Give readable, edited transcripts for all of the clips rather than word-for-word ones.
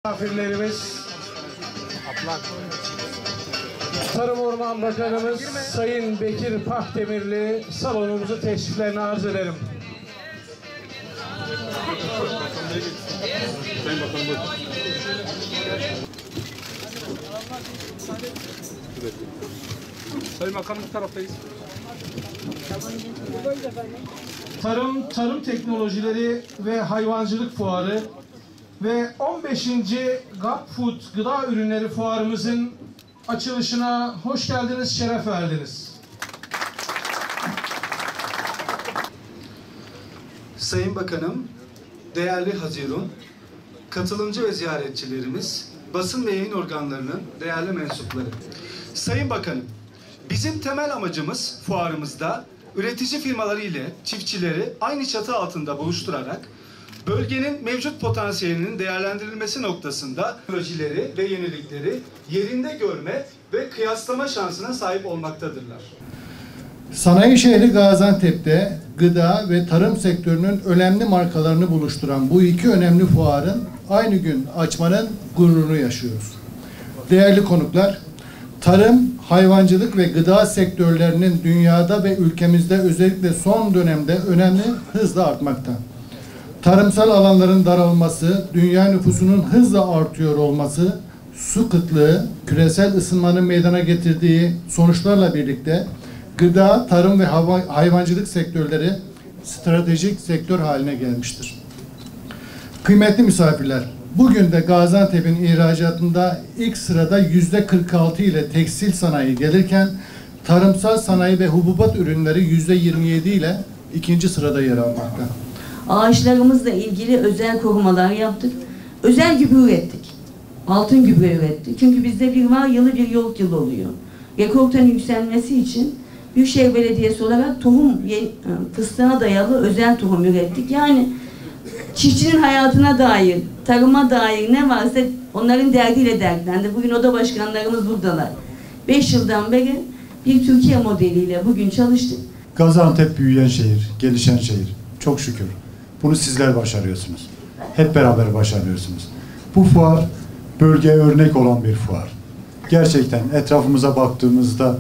Misafirlerimiz, Tarım Orman Bakanımız Sayın Bekir Pakdemirli salonumuzu teşriflerini arz ederim. Sayın Bakanım buyurun. Sayın Bakanım bu taraftayız. Tarım Teknolojileri ve Hayvancılık Fuarı ve 15. GAP Food Gıda Ürünleri Fuarımızın açılışına hoş geldiniz, şeref verdiniz. Sayın Bakanım, değerli Hazirun, katılımcı ve ziyaretçilerimiz, basın ve yayın organlarının değerli mensupları. Sayın Bakanım, bizim temel amacımız fuarımızda üretici firmaları ile çiftçileri aynı çatı altında buluşturarak bölgenin mevcut potansiyelinin değerlendirilmesi noktasında teknolojileri ve yenilikleri yerinde görme ve kıyaslama şansına sahip olmaktadırlar. Sanayi şehri Gaziantep'te gıda ve tarım sektörünün önemli markalarını buluşturan bu iki önemli fuarın aynı gün açmanın gururunu yaşıyoruz. Değerli konuklar, tarım, hayvancılık ve gıda sektörlerinin dünyada ve ülkemizde özellikle son dönemde önemi hızla artmakta. Tarımsal alanların daralması, dünya nüfusunun hızla artıyor olması, su kıtlığı, küresel ısınmanın meydana getirdiği sonuçlarla birlikte gıda, tarım ve hayvancılık sektörleri stratejik sektör haline gelmiştir. Kıymetli misafirler, bugün de Gaziantep'in ihracatında ilk sırada %46 ile tekstil sanayi gelirken tarımsal sanayi ve hububat ürünleri %27 ile ikinci sırada yer almakta. Ağaçlarımızla ilgili özel korumalar yaptık. Özel gübre ürettik. Altın gübre ürettik. Çünkü bizde bir var yılı bir yoğurt yılı oluyor. Rekortun yükselmesi için Büyükşehir Belediyesi olarak tohum fıstığına dayalı özel tohum ürettik. Yani çiftçinin hayatına dair, tarıma dair ne varsa onların derdiyle dertlendi. Bugün oda başkanlarımız buradalar. 5 yıldan beri bir Türkiye modeliyle bugün çalıştık. Gaziantep büyüyen şehir, gelişen şehir. Çok şükür. Bunu sizler başarıyorsunuz. Hep beraber başarıyorsunuz. Bu fuar bölgeye örnek olan bir fuar. Gerçekten etrafımıza baktığımızda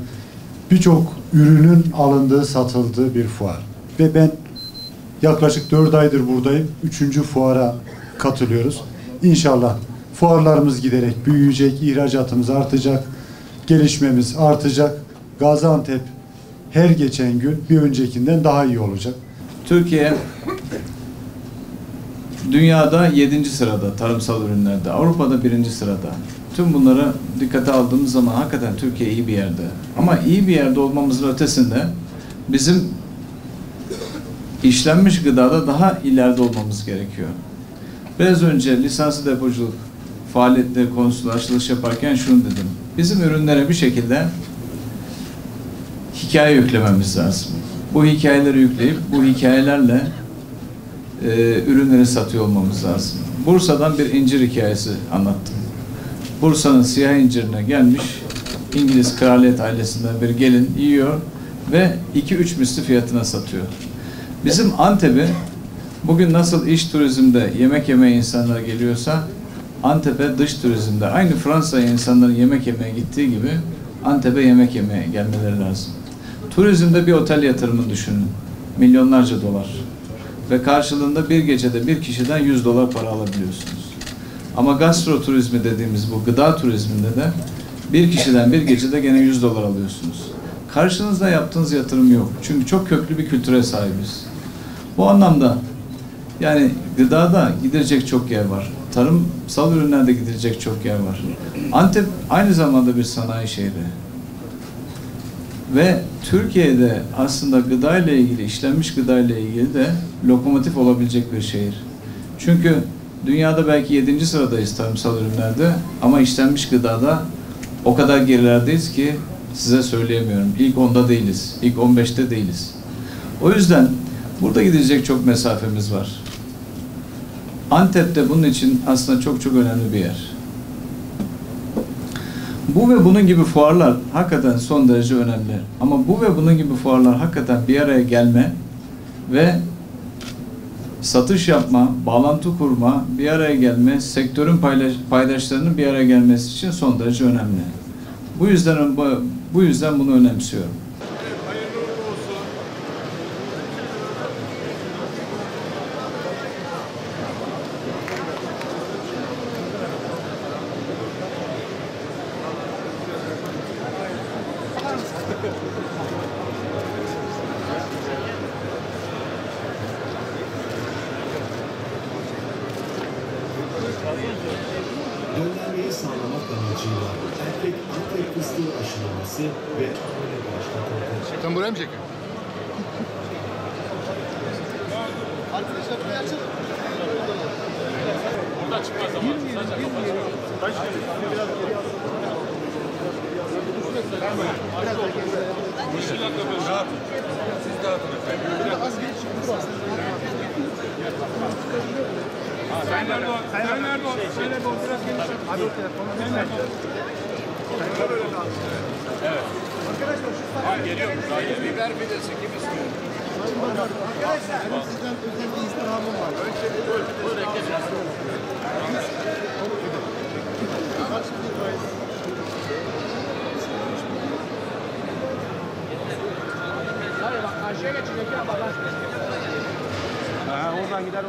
birçok ürünün alındığı, satıldığı bir fuar. Ve ben yaklaşık 4 aydır buradayım. 3. fuara katılıyoruz. İnşallah fuarlarımız giderek büyüyecek, ihracatımız artacak, gelişmemiz artacak. Gaziantep her geçen gün bir öncekinden daha iyi olacak. Türkiye dünyada 7. sırada tarımsal ürünlerde, Avrupa'da 1. sırada. Tüm bunları dikkate aldığımız zaman hakikaten Türkiye iyi bir yerde. Ama iyi bir yerde olmamızın ötesinde bizim işlenmiş gıdada daha ileride olmamız gerekiyor. Biraz önce lisanslı depoculuk faaliyetleri konusunda açılış yaparken şunu dedim. Bizim ürünlere bir şekilde hikaye yüklememiz lazım. Bu hikayeleri yükleyip bu hikayelerle ürünleri satıyor olmamız lazım. Bursa'dan bir incir hikayesi anlattım. Bursa'nın siyah incirine gelmiş İngiliz kraliyet ailesinden bir gelin yiyor ve 2-3 misli fiyatına satıyor. Bizim Antep'i bugün nasıl iç turizmde yemek yemeye insanlar geliyorsa Antep'e dış turizmde aynı Fransa'ya insanların yemek yemeye gittiği gibi Antep'e yemek yemeye gelmeleri lazım. Turizmde bir otel yatırımını düşünün. Milyonlarca dolar. Ve karşılığında bir gecede bir kişiden $100 para alabiliyorsunuz. Ama gastro turizmi dediğimiz bu gıda turizminde de bir kişiden bir gecede gene $100 alıyorsunuz. Karşınızda yaptığınız yatırım yok. Çünkü çok köklü bir kültüre sahibiz. Bu anlamda yani gıdada gidilecek çok yer var. Tarımsal ürünlerde gidilecek çok yer var. Antep aynı zamanda bir sanayi şehri. Ve Türkiye'de aslında gıda ile ilgili, işlenmiş gıda ile ilgili de lokomotif olabilecek bir şehir. Çünkü dünyada belki 7. sıradayız tarımsal ürünlerde ama işlenmiş gıdada o kadar gerilerdeyiz ki size söyleyemiyorum. İlk 10'da değiliz, ilk 15'te değiliz. O yüzden burada gidecek çok mesafemiz var. Antep de bunun için aslında çok çok önemli bir yer. Bu ve bunun gibi fuarlar hakikaten son derece önemli. Ama bu ve bunun gibi fuarlar hakikaten bir araya gelme ve satış yapma, bağlantı kurma, bir araya gelme, sektörün paydaşlarının bir araya gelmesi için son derece önemli. Bu yüzden bunu önemsiyorum. Göndermeyi sağlamak amacıyla erkek Antep fıstığı aşılaması ve başlatıldı. Sen buraya mı çekiyorsun? Oradan çıkmaz ama. Sadece kapat. Siz dağıtın. Sayın Erdoğan, Sayın Erdoğan, Sayın Erdoğan biraz geniş. Hadi o telefonu. Sayın Erdoğan. Evet. Arkadaşlar şu sayın geliyor. Biber pidesi kim istiyor? Arkadaşlar, sizden özel bir istirhamım var. Önce buyur ekleyin. Hayır bak karşıya geçecek ya bak. Oradan gider.